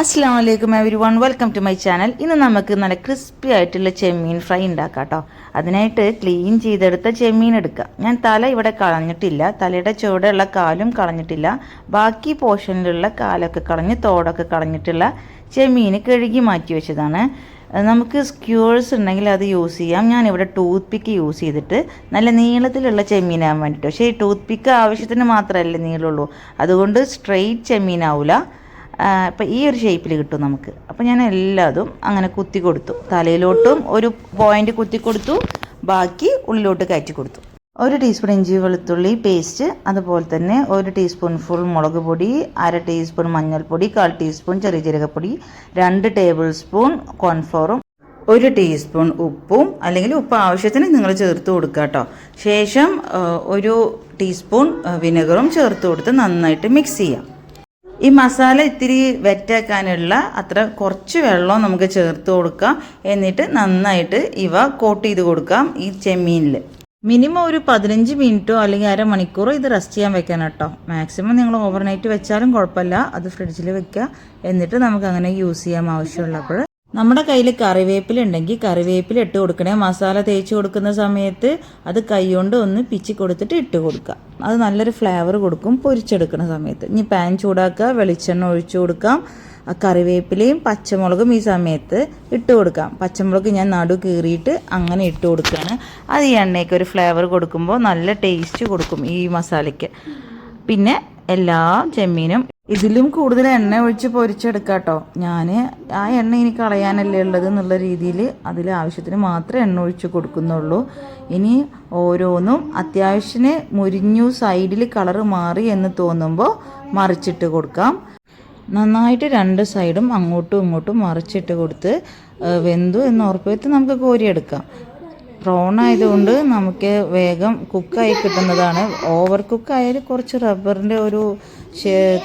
അസ്സലാമു അലൈക്കും everyone, welcome to my channel. ഇന്ന് നമുക്ക് നല്ല ക്രിസ്പി ആയിട്ടുള്ള ചെമ്മീൻ ഫ്രൈ ഉണ്ടാക്കാം കേട്ടോ. അതിനായിട്ട് ക്ലീൻ ചെയ്തെടുത്ത ചെമ്മീൻ എടുക്കാം. ഞാൻ തല ഇവിടെ കളഞ്ഞിട്ടില്ല, തലയുടെ ചുവടെയുള്ള കാലും കളഞ്ഞിട്ടില്ല. ബാക്കി പോർഷനിലുള്ള കാലൊക്കെ കളഞ്ഞ് തോടൊക്കെ കളഞ്ഞിട്ടുള്ള ചെമ്മീൻ കഴുകി മാറ്റി വെച്ചതാണ്. നമുക്ക് സ്ക്യൂഴ്സ് ഉണ്ടെങ്കിൽ അത് യൂസ് ചെയ്യാം. ഞാനിവിടെ ടൂത്ത് പിക്ക് യൂസ് ചെയ്തിട്ട് നല്ല നീളത്തിലുള്ള ചെമ്മീനാകാൻ വേണ്ടിയിട്ട്. പക്ഷേ ഈ ടൂത്ത് പിക്ക് ആവശ്യത്തിന് മാത്രമല്ലേ നീളമുള്ളൂ, അതുകൊണ്ട് സ്ട്രെയിറ്റ് ചെമ്മീനാവില്ല. അപ്പം ഈ ഒരു ഷേപ്പിൽ കിട്ടും നമുക്ക്. അപ്പോൾ ഞാൻ എല്ലാതും അങ്ങനെ കുത്തി കൊടുത്തു. തലയിലോട്ടും ഒരു പോയിൻ്റ് കുത്തി കൊടുത്തു, ബാക്കി ഉള്ളിലോട്ട് കയറ്റി കൊടുത്തു. 1 ടീസ്പൂൺ ഇഞ്ചി വെളുത്തുള്ളി പേസ്റ്റ്, അതുപോലെ തന്നെ 1 ടീസ്പൂൺ ഫുൾ മുളക് പൊടി, 1/2 ടീസ്പൂൺ മഞ്ഞൾപ്പൊടി, 1/4 ടീസ്പൂൺ ചെറിയ ജീരകപ്പൊടി, 2 ടേബിൾ സ്പൂൺ കോൺഫ്ലോറും, 1 ടീസ്പൂൺ ഉപ്പും, അല്ലെങ്കിൽ ഉപ്പ് ആവശ്യത്തിന് നിങ്ങൾ ചേർത്ത് കൊടുക്കുക കേട്ടോ. ശേഷം 1 ടീസ്പൂൺ വിനെഗറും ചേർത്ത് കൊടുത്ത് നന്നായിട്ട് മിക്സ് ചെയ്യാം. ഈ മസാല ഇത്തിരി വെറ്റാക്കാനുള്ള അത്ര കുറച്ച് വെള്ളം നമുക്ക് ചേർത്ത് കൊടുക്കാം. എന്നിട്ട് നന്നായിട്ട് ഇവ കോട്ട് ചെയ്ത് കൊടുക്കാം ഈ ചെമ്മീനിൽ. മിനിമം ഒരു 15 മിനിറ്റോ അല്ലെങ്കിൽ അരമണിക്കൂറോ ഇത് റെസ്റ്റ് ചെയ്യാൻ വെക്കണം കേട്ടോ. മാക്സിമം നിങ്ങൾ ഓവർനൈറ്റ് വെച്ചാലും കുഴപ്പമില്ല, അത് ഫ്രിഡ്ജിൽ വെക്കുക. എന്നിട്ട് നമുക്ക് അങ്ങനെ യൂസ് ചെയ്യാൻ ആവശ്യമുള്ളപ്പോൾ. നമ്മുടെ കയ്യിൽ കറിവേപ്പില ഉണ്ടെങ്കിൽ കറിവേപ്പില ഇട്ട് കൊടുക്കണേ. മസാല തേച്ച് കൊടുക്കുന്ന സമയത്ത് അത് കൈകൊണ്ട് ഒന്ന് പിച്ചി കൊടുത്തിട്ട് ഇട്ട് കൊടുക്കുക. അത് നല്ലൊരു ഫ്ലേവർ കൊടുക്കും പൊരിച്ചെടുക്കുന്ന സമയത്ത്. ഇനി പാൻ ചൂടാക്കുക, വെളിച്ചെണ്ണ ഒഴിച്ചു കൊടുക്കാം. കറിവേപ്പിലയും പച്ചമുളകും ഈ സമയത്ത് ഇട്ട് കൊടുക്കാം. പച്ചമുളക് ഞാൻ നടു കീറിയിട്ട് അങ്ങനെ ഇട്ട് കൊടുക്കുകയാണ്. അത് ഈ എണ്ണയ്ക്ക് ഒരു ഫ്ലേവർ കൊടുക്കുമ്പോൾ നല്ല ടേസ്റ്റ് കൊടുക്കും ഈ മസാലയ്ക്ക്. പിന്നെ എല്ലാ ചെമ്മീനും ഇതിലും കൂടുതൽ എണ്ണ ഒഴിച്ച് പൊരിച്ചെടുക്കാം കേട്ടോ. ഞാൻ ആ എണ്ണ ഇനി കളയാനല്ലേ ഉള്ളത് എന്നുള്ള രീതിയിൽ അതിൽ ആവശ്യത്തിന് മാത്രമേ എണ്ണ ഒഴിച്ച് കൊടുക്കുന്നുള്ളൂ. ഇനി ഓരോന്നും അത്യാവശ്യത്തിന് മുരിഞ്ഞു സൈഡിൽ കളറ് മാറി എന്ന് തോന്നുമ്പോൾ മറിച്ചിട്ട് കൊടുക്കാം. നന്നായിട്ട് 2 സൈഡും അങ്ങോട്ടും ഇങ്ങോട്ടും മറിച്ചിട്ട് കൊടുത്ത് വെന്തു എന്ന് ഉറപ്പുവരുത്തി നമുക്ക് കോരിയെടുക്കാം. പ്രോൺ ആയതുകൊണ്ട് നമുക്ക് വേഗം കുക്കായി കിട്ടുന്നതാണ്. ഓവർ കുക്കായാൽ കുറച്ച് റബ്ബറിൻ്റെ ഒരു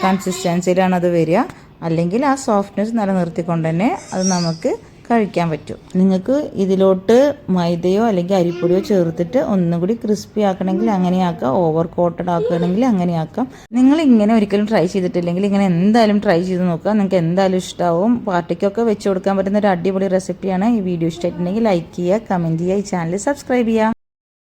കൺസിസ്റ്റൻസിയിലാണ് അത് വരിക. അല്ലെങ്കിൽ ആ സോഫ്റ്റ്നെസ് നിലനിർത്തിക്കൊണ്ട് തന്നെ അത് നമുക്ക് കഴിക്കാൻ പറ്റും. നിങ്ങൾക്ക് ഇതിലോട്ട് മൈദയോ അല്ലെങ്കിൽ അരിപ്പൊടിയോ ചേർത്തിട്ട് ഒന്നും കൂടി ക്രിസ്പി ആക്കണമെങ്കിൽ അങ്ങനെ ആക്കാം, ഓവർ കോട്ടഡ് ആക്കണമെങ്കിൽ അങ്ങനെ ആക്കാം. നിങ്ങൾ ഇങ്ങനെ ഒരിക്കലും ട്രൈ ചെയ്തിട്ടില്ലെങ്കിൽ ഇങ്ങനെ എന്തായാലും ട്രൈ ചെയ്ത് നോക്കുക. നിങ്ങൾക്ക് എന്തായാലും ഇഷ്ടമാവും. പാർട്ടിക്കൊക്കെ വെച്ച് കൊടുക്കാൻ പറ്റുന്ന ഒരു അടിപൊളി റെസിപ്പിയാണ്. ഈ വീഡിയോ ഇഷ്ടമായിട്ടുണ്ടെങ്കിൽ ലൈക്ക് ചെയ്യുക, കമൻറ്റ് ചെയ്യുക, ഈ ചാനൽ സബ്സ്ക്രൈബ് ചെയ്യുക.